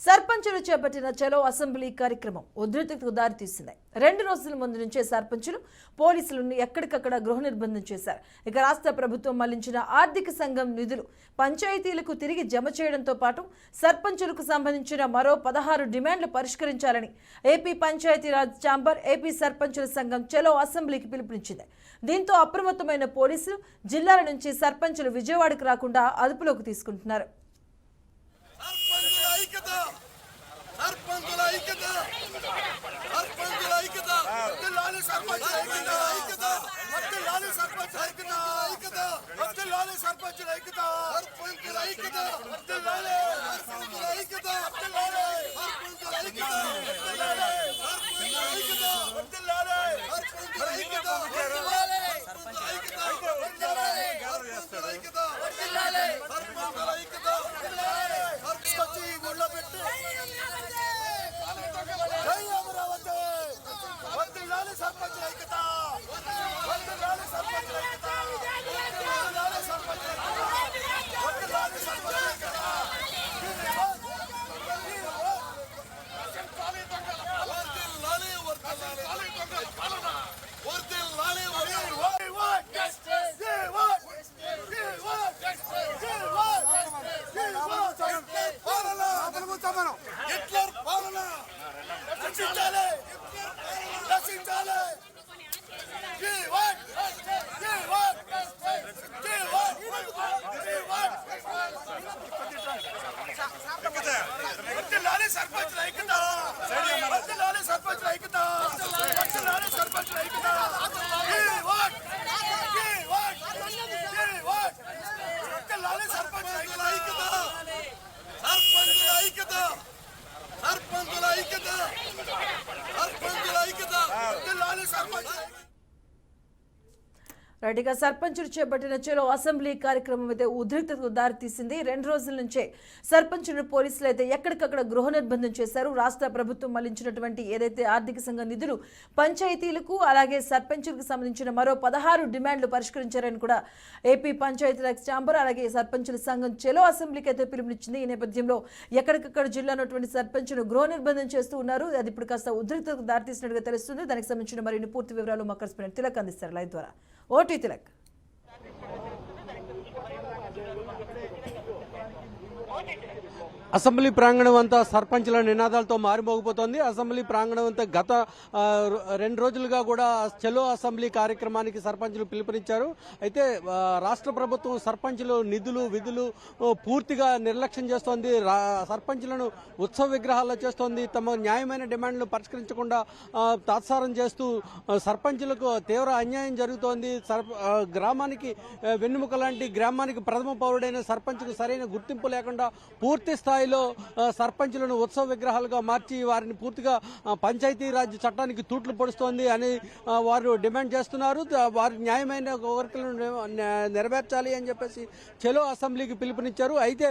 సర్పంచులు చేపట్టిన చలో అసెంబ్లీ కార్యక్రమం ఉధృతికి దారితీసింది. 2 రోజుల ముందు నుంచే సర్పంచులు పోలీసులను ఎక్కడికక్కడ గృహ నిర్బంధం చేశారు. ఇక రాష్ట్ర ప్రభుత్వం మళ్లించిన ఆర్థిక సంఘం నిధులు పంచాయతీలకు తిరిగి జమ చేయడంతో పాటు సర్పంచులకు సంబంధించిన మరో 16 డిమాండ్లు పరిష్కరించాలని ఏపీ పంచాయతీరాజ్ ఛాంబర్ ఏపీ సర్పంచుల సంఘం చలో అసెంబ్లీకి పిలుపునిచ్చింది. దీంతో అప్రమత్తమైన పోలీసులు జిల్లాల నుంచి సర్పంచులు విజయవాడకు రాకుండా అదుపులోకి తీసుకుంటున్నారు. రెడ్డిగా సర్పంచులు చేపట్టిన చలో అసెంబ్లీ కార్యక్రమం అయితే ఉద్రిక్తతకు దారితీసింది. 2 రోజుల నుంచే సర్పంచులను పోలీసులు అయితే ఎక్కడికక్కడ గృహ నిర్బంధం చేశారు. రాష్ట్ర ప్రభుత్వం మళ్లించినటువంటి ఏదైతే ఆర్థిక సంఘ నిధులు పంచాయతీలకు అలాగే సర్పంచులకు సంబంధించిన మరో 16 డిమాండ్లు పరిష్కరించారని కూడా ఏపీ పంచాయతీరాజ్ ఛాంబర్ అలాగే సర్పంచుల సంఘం చలో అసెంబ్లీకి అయితే పిలుపునిచ్చింది. ఈ నేపథ్యంలో ఎక్కడికక్కడ జిల్లాలోటువంటి సర్పంచులు గృహ నిర్బంధం చేస్తూ ఉన్నారు. అది ఇప్పుడు కాస్త ఉద్రిక్తతకు దారితీసినట్టుగా తెలుస్తుంది. దానికి సంబంధించిన మరిన్ని పూర్తి వివరాలు మా కరెస్పాండెంట్ తిలక్ అందిస్తారు లైవ్ ద్వారా. ఓటీ తిలక్. అసెంబ్లీ ప్రాంగణం అంతా సర్పంచుల నినాదాలతో మారిమోగిపోతోంది. అసెంబ్లీ ప్రాంగణం అంతా గత 2 రోజులుగా కూడా చలో అసెంబ్లీ కార్యక్రమానికి సర్పంచులు పిలుపునిచ్చారు. అయితే రాష్ట్ర ప్రభుత్వం సర్పంచులు నిధులు విధులు పూర్తిగా నిర్లక్ష్యం చేస్తోంది. సర్పంచులను ఉత్సవ విగ్రహాల్లో చేస్తోంది. తమ న్యాయమైన డిమాండ్లు పరిష్కరించకుండా తాత్సారం చేస్తూ సర్పంచులకు తీవ్ర అన్యాయం జరుగుతోంది. గ్రామానికి వెన్నెముక లాంటి గ్రామానికి ప్రథమ పౌరుడైన సర్పంచ్కు సరైన గుర్తింపు లేకుండా పూర్తి స్థాయిలో సర్పంచులను ఉత్సవ విగ్రహాలుగా మార్చి వారిని పూర్తిగా పంచాయతీరాజ్ చట్టానికి తూట్లు పొడుస్తోంది అని వారు డిమాండ్ చేస్తున్నారు. వారి న్యాయమైన కోరికలను నెరవేర్చాలి అని చెప్పేసి చలో అసెంబ్లీకి పిలుపునిచ్చారు. అయితే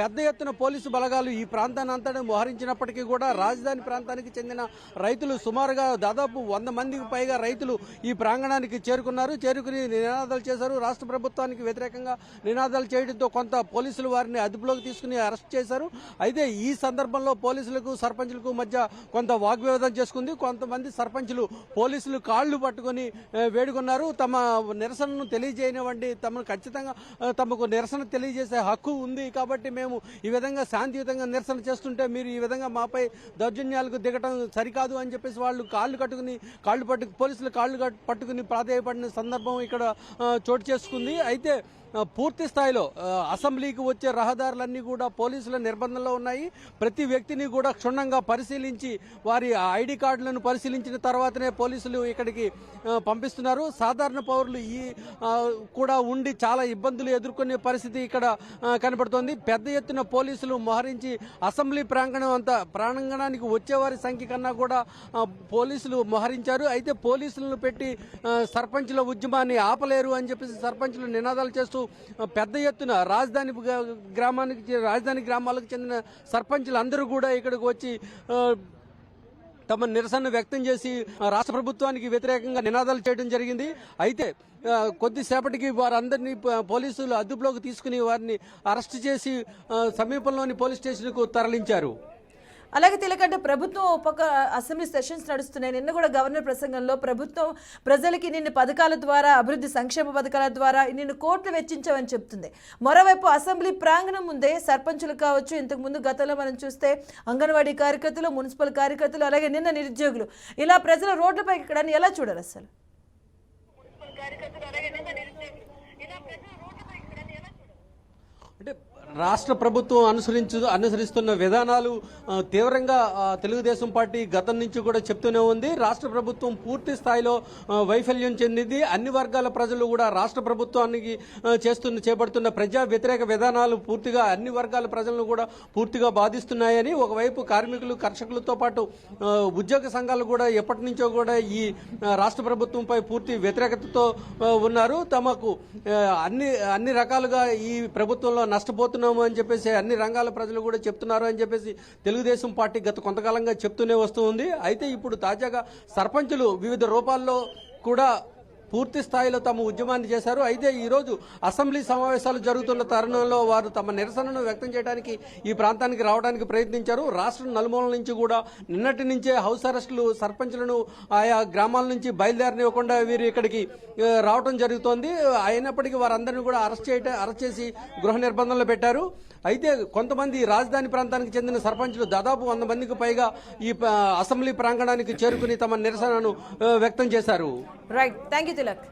పెద్ద ఎత్తున పోలీసు బలగాలు ఈ ప్రాంతాన్ని అంతటా మోహరించినప్పటికీ కూడా రాజధాని ప్రాంతానికి చెందిన రైతులు సుమారుగా దాదాపు 100 మందికి పైగా రైతులు ఈ ప్రాంగణానికి చేరుకుని నినాదాలు చేశారు. రాష్ట్ర ప్రభుత్వానికి వ్యతిరేకంగా నినాదాలు చేయడంతో కొంత పోలీసులు వారిని అదుపులోకి తీసుకుని అరెస్ట్ చేశారు. అయితే ఈ సందర్భంలో పోలీసులకు సర్పంచులకు మధ్య కొంత వాగ్వివాదం చేసుకుంది. కొంతమంది సర్పంచులు పోలీసులు కాళ్లు పట్టుకుని వేడుకున్నారు. తమ నిరసనను తెలియజేయనివ్వండి, ఖచ్చితంగా తమకు నిరసన తెలియజేసే హక్కు ఉంది కాబట్టి మేము ఈ విధంగా శాంతియుతంగా నిరసన చేస్తుంటే మీరు ఈ విధంగా మాపై దౌర్జన్యాలకు దిగటం సరికాదు అని చెప్పేసి వాళ్ళు పోలీసులు కాళ్లు పట్టుకుని ప్రాధేయపడిన సందర్భం ఇక్కడ చోటు చేసుకుంది. అయితే పూర్తి స్థాయిలో అసెంబ్లీకి వచ్చే రహదారులన్నీ కూడా పోలీసుల నిర్బంధంలో ఉన్నాయి. ప్రతి వ్యక్తిని కూడా క్షుణ్ణంగా పరిశీలించి వారి ఐడి కార్డులను పరిశీలించిన తర్వాతనే పోలీసులు ఇక్కడికి పంపిస్తున్నారు. సాధారణ పౌరులు కూడా ఉండి చాలా ఇబ్బందులు ఎదుర్కొనే పరిస్థితి ఇక్కడ కనబడుతోంది. పెద్ద ఎత్తున పోలీసులు మోహరించి అసెంబ్లీ ప్రాంగణానికి వచ్చేవారి సంఖ్య కన్నా కూడా పోలీసులు మోహరించారు. అయితే పోలీసులను పెట్టి సర్పంచుల ఉద్యమాన్ని ఆపలేరు అని చెప్పేసి సర్పంచులు నినాదాలు చేస్తూ పెద్ద ఎత్తున రాజధాని గ్రామాలకు చెందిన సర్పంచులు అందరూ కూడా ఇక్కడికి వచ్చి తమ నిరసన వ్యక్తం చేసి రాష్ట్ర ప్రభుత్వానికి వ్యతిరేకంగా నినాదాలు చేయడం జరిగింది. అయితే కొద్దిసేపటికి వారందరినీ పోలీసులు అదుపులోకి తీసుకుని వారిని అరెస్ట్ చేసి సమీపంలోని పోలీస్ స్టేషన్కు తరలించారు. అలాగే తిలకంటే ప్రభుత్వం ఒక పక్క అసెంబ్లీ సెషన్స్ నడుస్తున్నాయి. నిన్న కూడా గవర్నర్ ప్రసంగంలో ప్రభుత్వం ప్రజలకి నిన్ను పథకాల ద్వారా, అభివృద్ధి సంక్షేమ పథకాల ద్వారా నిన్ను కోట్లు వెచ్చించామని చెప్తుంది. మరోవైపు అసెంబ్లీ ప్రాంగణం ముందే సర్పంచులు కావచ్చు, ఇంతకు ముందు గతంలో మనం చూస్తే అంగన్వాడీ కార్యకర్తలు, మున్సిపల్ కార్యకర్తలు, అలాగే నిన్న నిరుద్యోగులు, ఇలా ప్రజల రోడ్లపైకి ఎక్కడాన్ని ఎలా చూడాలి అసలు? అంటే రాష్ట్ర ప్రభుత్వం అనుసరిస్తున్న విధానాలు తీవ్రంగా తెలుగుదేశం పార్టీ గతం నుంచి కూడా చెప్తూనే ఉంది. రాష్ట్ర ప్రభుత్వం పూర్తి స్థాయిలో వైఫల్యం చెందింది. అన్ని వర్గాల ప్రజలు కూడా రాష్ట్ర ప్రభుత్వానికి చేపడుతున్న ప్రజా వ్యతిరేక విధానాలు పూర్తిగా అన్ని వర్గాల ప్రజలను కూడా పూర్తిగా బాధిస్తున్నాయని, ఒకవైపు కార్మికులు, కర్షకులతో పాటు ఉద్యోగ సంఘాలు కూడా ఎప్పటి నుంచో కూడా ఈ రాష్ట్ర ప్రభుత్వంపై పూర్తి వ్యతిరేకతతో ఉన్నారు. తమకు అన్ని రకాలుగా ఈ ప్రభుత్వంలో నష్టపోతున్నారు అని చెప్పేసి అన్ని రంగాల ప్రజలు కూడా చెప్తున్నారు అని చెప్పేసి తెలుగుదేశం పార్టీ గత కొంతకాలంగా చెప్తూనే వస్తుంది. అయితే ఇప్పుడు తాజాగా సర్పంచులు వివిధ రూపాల్లో కూడా పూర్తి స్థాయిలో తమ ఉద్యమాన్ని చేశారు. అయితే ఈరోజు అసెంబ్లీ సమావేశాలు జరుగుతున్న తరుణంలో వారు తమ నిరసనను వ్యక్తం చేయడానికి ఈ ప్రాంతానికి రావడానికి ప్రయత్నించారు. రాష్ట్రం నలుమూలల నుంచి కూడా నిన్నటి నుంచే హౌస్ అరెస్టులు సర్పంచులను ఆయా గ్రామాల నుంచి బయలుదేరనివ్వకుండా వీరు ఇక్కడికి రావడం జరుగుతోంది. అయినప్పటికీ వారందరినీ కూడా అరెస్ట్ చేసి గృహ నిర్బంధంలో పెట్టారు. అయితే కొంతమంది రాజధాని ప్రాంతానికి చెందిన సర్పంచులు దాదాపు 100 మందికి పైగా ఈ అసెంబ్లీ ప్రాంగణానికి చేరుకుని తమ నిరసనను వ్యక్తం చేశారు. Right, thank you Tilak.